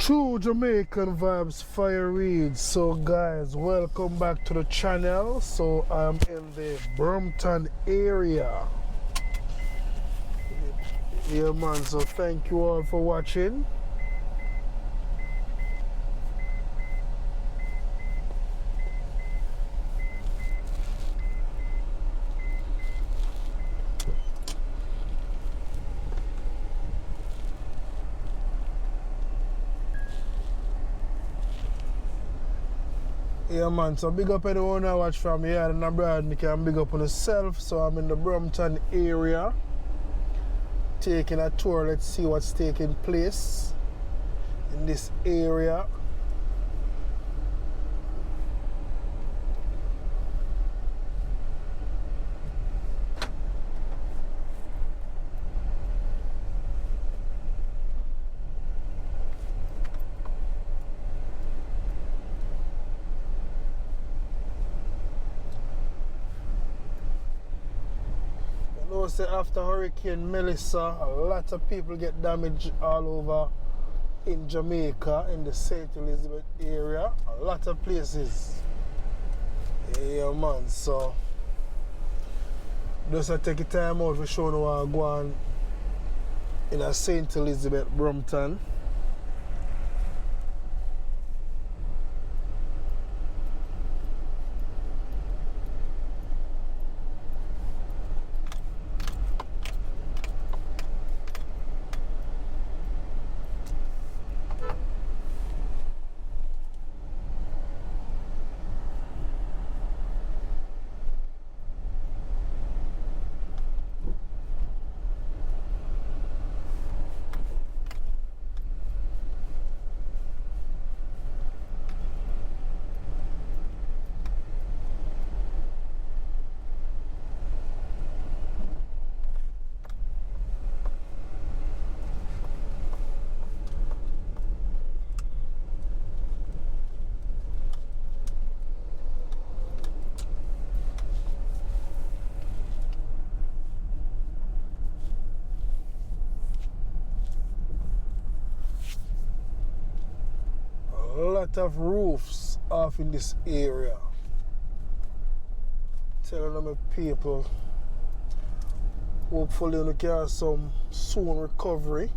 True Jamaican vibes, fire reads. So guys, welcome back to the channel. So I'm in the Brompton area. Yeah man, so thank you all for watching. Yeah man, so big up anyone I watch from here and abroad. You can big up on yourself. So I'm in the Brompton area, taking a tour. Let's see what's taking place in this area. Say after Hurricane Melissa, a lot of people get damaged all over in Jamaica, in the St. Elizabeth area, a lot of places. Yeah man, so just take your time out for showing what I go on in a St. Elizabeth, Brompton. A lot of roofs off in this area. Telling them people, hopefully we can have some soon recovery.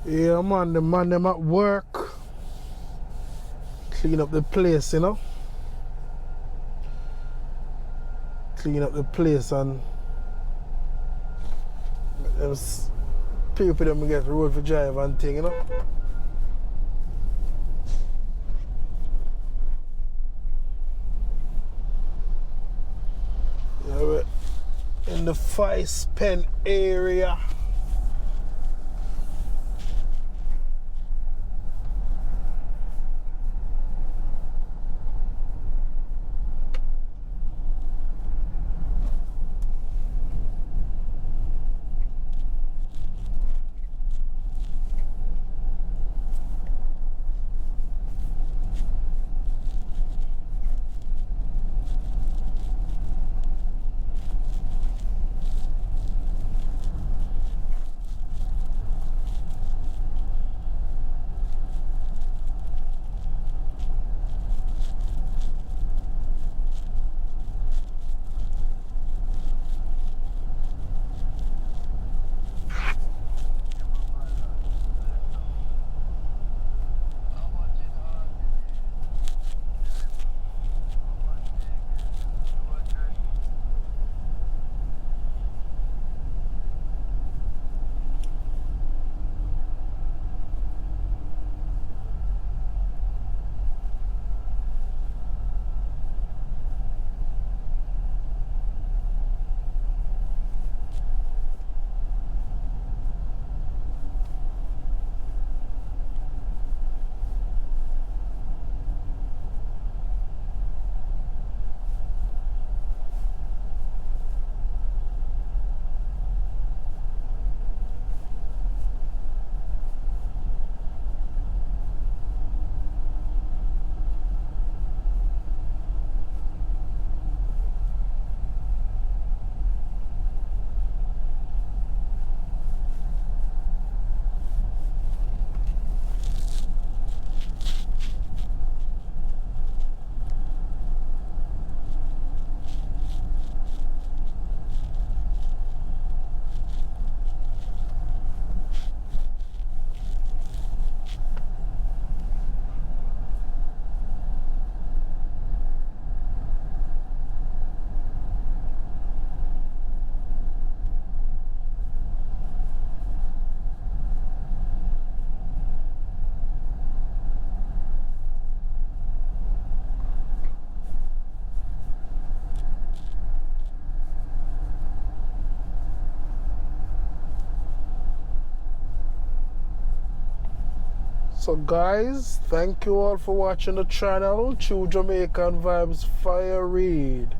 Yeah, man, the man them at work. Clean up the place, you know. Clean up the place and them people them get road for drive and thing, you know. Yeah, we're in the Fice Pen area. So guys, thank you all for watching the channel. True Jamaican Vibes Fire Reid.